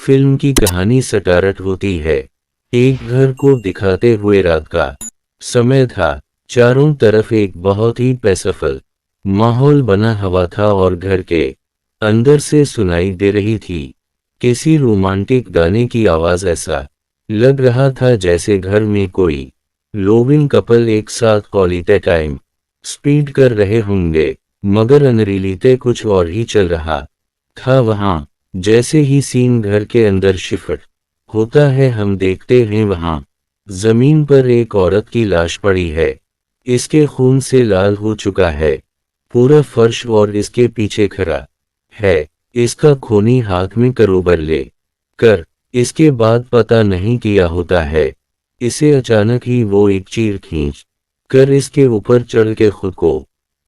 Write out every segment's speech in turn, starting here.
Film की कहानी start होती है। एक घर को दिखाते हुए रात का समय था। चारों तरफ एक बहुत ही पेसफुल माहौल बना हुआ था और घर के अंदर से सुनाई दे रही थी किसी रोमांटिक गाने की आवाज। ऐसा लग रहा था जैसे घर में कोई लोविंग कपल एक साथ क्वालिटी टाइम स्पीड कर रहे होंगे, मगर अनरियलिटी कुछ और ही चल रहा था वहां। जैसे ही सीन घर के अंदर शिफ्ट होता है, हम देखते हैं वहां जमीन पर एक औरत की लाश पड़ी है। इसके खून से लाल हो चुका है पूरा फर्श और इसके पीछे खड़ा है इसका खूनी हाथ में करोबर ले कर। इसके बाद पता नहीं किया होता है, इसे अचानक ही वो एक चीर खींच कर इसके ऊपर चढ़ के खुद को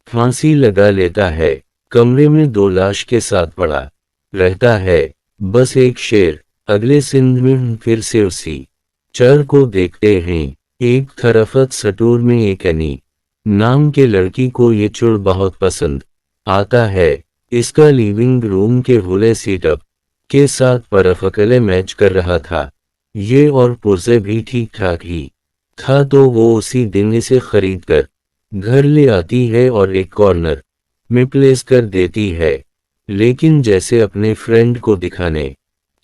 फांसी लगा लेता है। कमरे में दो लाश के साथ पड़ा रहता है, बस एक शेर। अगले सीन में हम फिर से उसी चर को देखते हैं। एक तरफत स्टोर में एक एनी नाम के लड़की को ये चुड़ बहुत पसंद आता है। इसका लिविंग रूम के हुले सेटअप के साथ परफेक्टली मैच कर रहा था। ये और पुर्जे भी ठीक ठाक ही था, तो वो उसी दिन इसे खरीद कर घर ले आती है और एक कॉर्नर में प्लेस कर देती है। लेकिन जैसे अपने फ्रेंड को दिखाने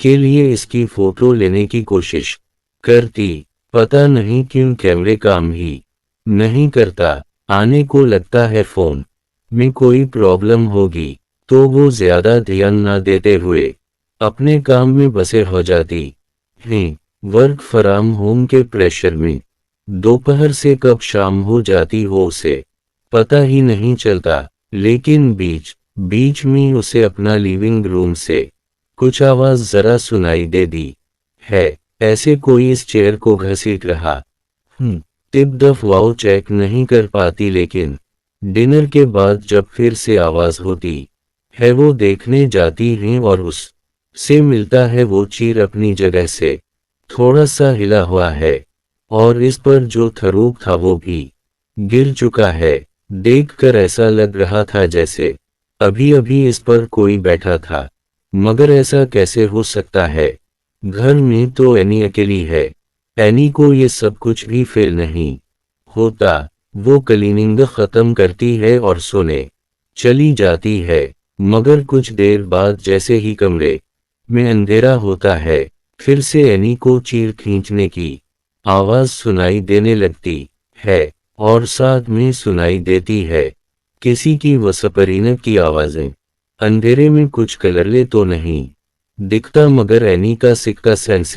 के लिए इसकी फोटो लेने की कोशिश करती, पता नहीं क्यों कैमरे काम ही नहीं करता। आने को लगता है फोन में कोई प्रॉब्लम होगी, तो वो ज्यादा ध्यान ना देते हुए अपने काम में बसे हो जाती हैं। वर्क फ्रॉम होम के प्रेशर में दोपहर से कब शाम हो जाती हो उसे पता ही नहीं चलता। लेकिन बीच बीच में उसे अपना लिविंग रूम से कुछ आवाज जरा सुनाई दे दी है, ऐसे कोई इस चेयर को घसीट रहा। टिप दफवाओ चेक नहीं कर पाती, लेकिन डिनर के बाद जब फिर से आवाज होती है वो देखने जाती हैं और उस से मिलता है वो चीर अपनी जगह से थोड़ा सा हिला हुआ है और इस पर जो थरूक था वो भी गिर चुका है। देखकर ऐसा लग रहा था जैसे अभी अभी इस पर कोई बैठा था, मगर ऐसा कैसे हो सकता है? घर में तो एनी अकेली है। एनी को ये सब कुछ भी फेल नहीं होता। वो क्लीनिंग खत्म करती है और सोने चली जाती है, मगर कुछ देर बाद जैसे ही कमरे में अंधेरा होता है, फिर से एनी को चीर खींचने की आवाज सुनाई देने लगती है और साथ में सुनाई देती है किसी की वसपरीन की आवाजें। अंधेरे में कुछ कलरले तो नहीं दिखता, मगर एनी का सिक्का सेंस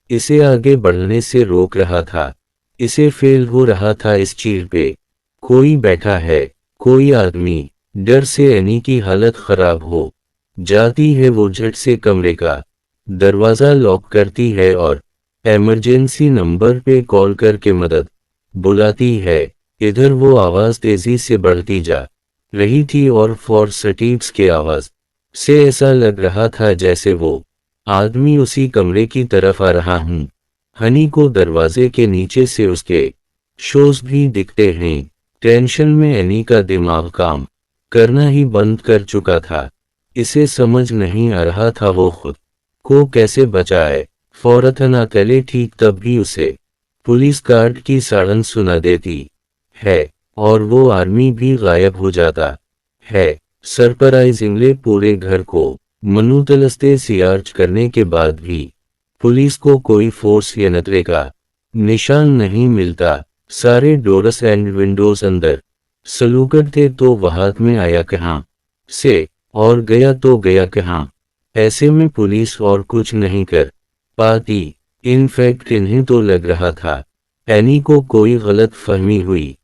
इसे आगे बढ़ने से रोक रहा था। इसे फेल हो रहा था इस चीर पे कोई बैठा है, कोई आदमी। डर से एनी की हालत खराब हो जाती है। वो झट से कमरे का दरवाजा लॉक करती है और इमरजेंसी नंबर पे कॉल करके मदद बुलाती है। इधर वो आवाज तेजी से बढ़ती जा रही थी और फॉरस्टीव्स के आवाज से ऐसा लग रहा था जैसे वो आदमी उसी कमरे की तरफ आ रहा हूं। हनी को दरवाजे के नीचे से उसके शोज भी दिखते हैं। टेंशन में एनी का दिमाग काम करना ही बंद कर चुका था। इसे समझ नहीं आ रहा था वो खुद को कैसे बचाए। फौरन अकेले ठीक तब भी उसे पुलिस कार्ड की साड़न सुना देती है और वो आर्मी भी गायब हो जाता है। सरप्राइजिंगली पूरे घर को मनुतलस्ते सियार्च करने के बाद भी पुलिस को कोई फोर्स या नतरे का निशान नहीं मिलता। सारे डोर्स एंड विंडोज अंदर सलूकट थे, तो वह हाथ में आया कहाँ से और गया तो गया कहाँ? ऐसे में पुलिस और कुछ नहीं कर पाती। इनफैक्ट इन्हें तो लग रहा था एनी को कोई गलत फहमी हुई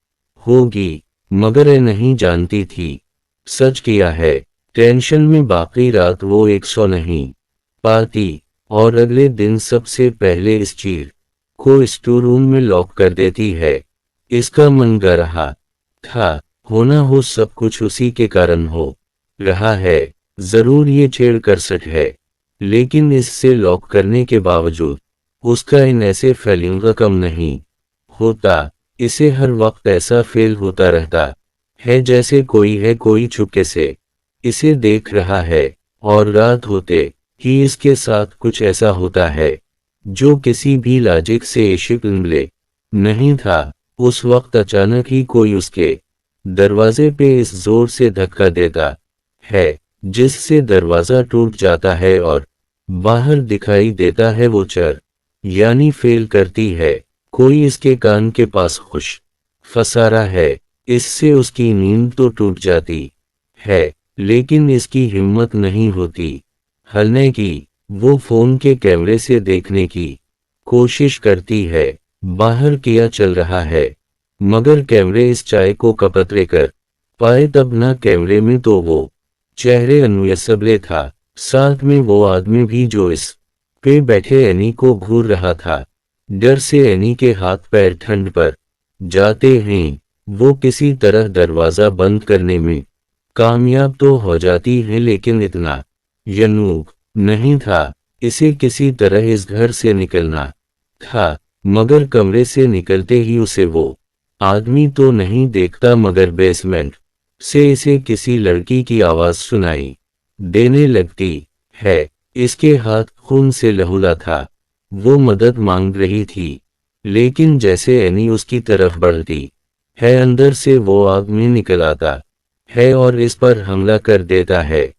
होगी, मगर ये नहीं जानती थी सच किया है। टेंशन में बाकी रात वो एक सौ नहीं पाती और अगले दिन सबसे पहले इस चीर को स्टोर रूम में लॉक कर देती है। इसका मन कर रहा था होना हो सब कुछ उसी के कारण हो रहा है। जरूर ये छेड़ कर सच है, लेकिन इससे लॉक करने के बावजूद उसका इन ऐसे फैलिंग का कम नहीं होता। इसे हर वक्त ऐसा फेल होता रहता है जैसे कोई है, कोई छुपके से इसे देख रहा है। और रात होते कि इसके साथ कुछ ऐसा होता है जो किसी भी लॉजिक से शिकले नहीं था। उस वक्त अचानक ही कोई उसके दरवाजे पे इस जोर से धक्का देता है जिससे दरवाजा टूट जाता है और बाहर दिखाई देता है वो चर यानी फेल करती है। कोई इसके कान के पास खुश फसारा है। इससे उसकी नींद तो टूट जाती है लेकिन इसकी हिम्मत नहीं होती हलने की। वो फोन के कैमरे से देखने की कोशिश करती है बाहर क्या चल रहा है, मगर कैमरे इस चाय को कपतरे कर पाए तब ना कैमरे में तो वो चेहरे अनविसबले था, साथ में वो आदमी भी जो इस पे बैठे एनी को घूर रहा था। डर से एनी के हाथ पैर ठंड पर जाते हैं। वो किसी तरह दरवाजा बंद करने में कामयाब तो हो जाती है लेकिन इतना यनुक नहीं था। इसे किसी तरह इस घर से निकलना था, मगर कमरे से निकलते ही उसे वो आदमी तो नहीं देखता मगर बेसमेंट से इसे किसी लड़की की आवाज सुनाई देने लगती है। इसके हाथ खून से लहुला था। वो मदद मांग रही थी लेकिन जैसे एनी उसकी तरफ बढ़ती है अंदर से वो आदमी निकल आता है और इस पर हमला कर देता है।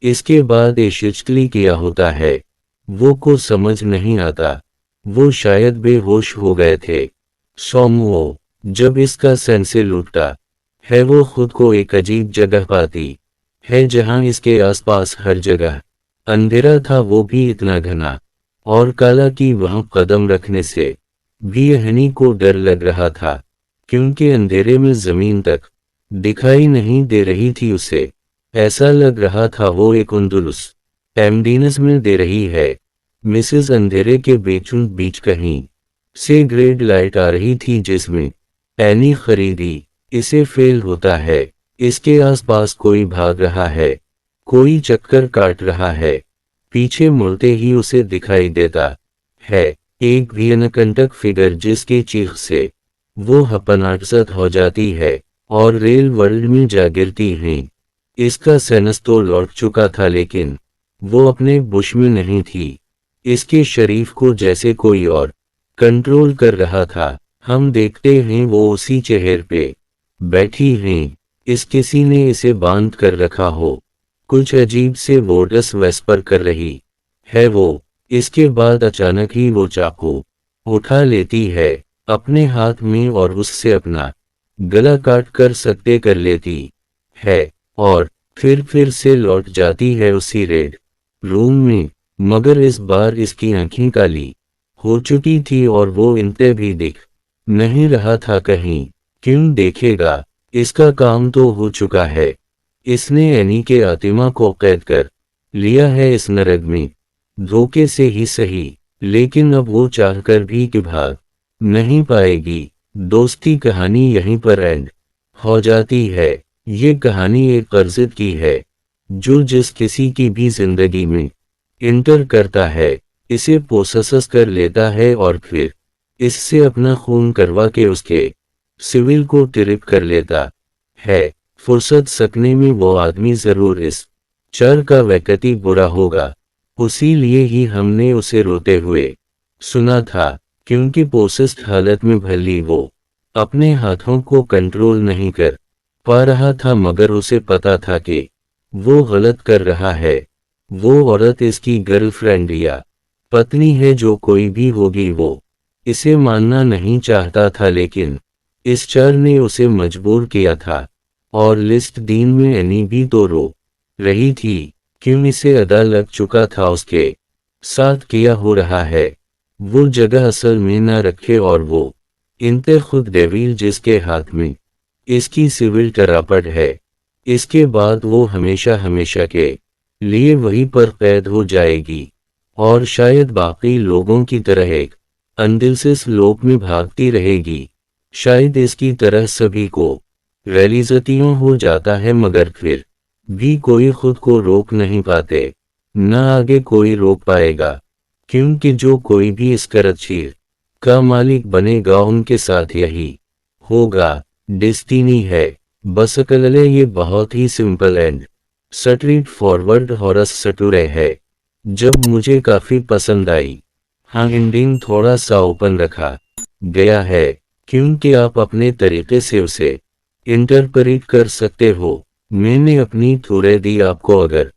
इसके बाद ये शिचली किया होता है वो को समझ नहीं आता। वो शायद बेहोश हो गए थे। सोमो जब इसका सेंसे लूटता है वो खुद को एक अजीब जगह पाती है जहां इसके आसपास हर जगह अंधेरा था, वो भी इतना घना और काला कि वहां कदम रखने से भी हनी को डर लग रहा था क्योंकि अंधेरे में जमीन तक दिखाई नहीं दे रही थी। उसे ऐसा लग रहा था वो एक उंदुलुस एमडीनस में दे रही है। मिसेस अंधेरे के बीचों बीच कहीं से ग्रेड लाइट आ रही थी जिसमें एनी खरीदी। इसे फेल होता है। इसके आसपास कोई भाग रहा है, कोई चक्कर काट रहा है। पीछे मुड़ते ही उसे दिखाई देता है एक भयानक फिगर जिसके चीख से वो हपनाटसत हो जाती है और रेल वर्ल्ड में जा गिरती है। इसका सेंस तो लौट चुका था लेकिन वो अपने बुश में नहीं थी। इसके शरीफ को जैसे कोई और कंट्रोल कर रहा था। हम देखते हैं वो उसी चेहरे पे बैठी हैं। इस किसी ने इसे बांध कर रखा हो। कुछ अजीब से वो डस वेस्पर कर रही है वो। इसके बाद अचानक ही वो चाकू उठा लेती है अपने हाथ में और उससे अपना गला काट कर सकते कर लेती है और फिर से लौट जाती है उसी रेड रूम में। मगर इस बार इसकी आंखें काली हो चुकी थी और वो इनते भी दिख नहीं रहा था। कहीं क्यों देखेगा, इसका काम तो हो चुका है। इसने एनी के आतिमा को कैद कर लिया है इस नरक में, धोखे से ही सही, लेकिन अब वो चाहकर भी कि भाग नहीं पाएगी। दोस्ती कहानी यहीं पर एंड हो जाती है। ये कहानी एक कर्ज़त की है जो जिस किसी की भी जिंदगी में इंटर करता है इसे पोसस कर लेता है और फिर इससे अपना खून करवा के उसके सिविल को ट्रिप कर लेता है। फुर्सत सकने में वो आदमी जरूर इस चर का व्यक्ति बुरा होगा। उसी लिए ही हमने उसे रोते हुए सुना था क्योंकि पोसेस्ड हालत में भली वो अपने हाथों को कंट्रोल नहीं कर पा रहा था, मगर उसे पता था कि वो गलत कर रहा है। वो औरत इसकी गर्लफ्रेंड या पत्नी है, जो कोई भी होगी वो इसे मानना नहीं चाहता था, लेकिन इस चर ने उसे मजबूर किया था। और लिस्ट दीन में एनी भी तो रो रही थी क्यों इसे अदा लग चुका था उसके साथ किया हो रहा है। वो जगह असल में न रखे और वो इनते खुद डेविल जिसके हाथ में इसकी सिविल टरापट है। इसके बाद वो हमेशा हमेशा के लिए वहीं पर कैद हो जाएगी और शायद बाकी लोगों की तरह एक अनदिलसिस लोक में भागती रहेगी। शायद इसकी तरह सभी को रियलिज़तियों हो जाता है, मगर फिर भी कोई खुद को रोक नहीं पाते, न आगे कोई रोक पाएगा, क्योंकि जो कोई भी इस करतशीर का मालिक बनेगा उनके साथ यही होगा। डेस्टिनी है बस अकलले। ये बहुत ही simple and straightforward horror story है। जब मुझे काफी पसंद आई। हाँ, एंडिंग थोड़ा सा ओपन रखा गया है क्योंकि आप अपने तरीके से उसे इंटरप्रेट कर सकते हो। मैंने अपनी थोड़े दी आपको। अगर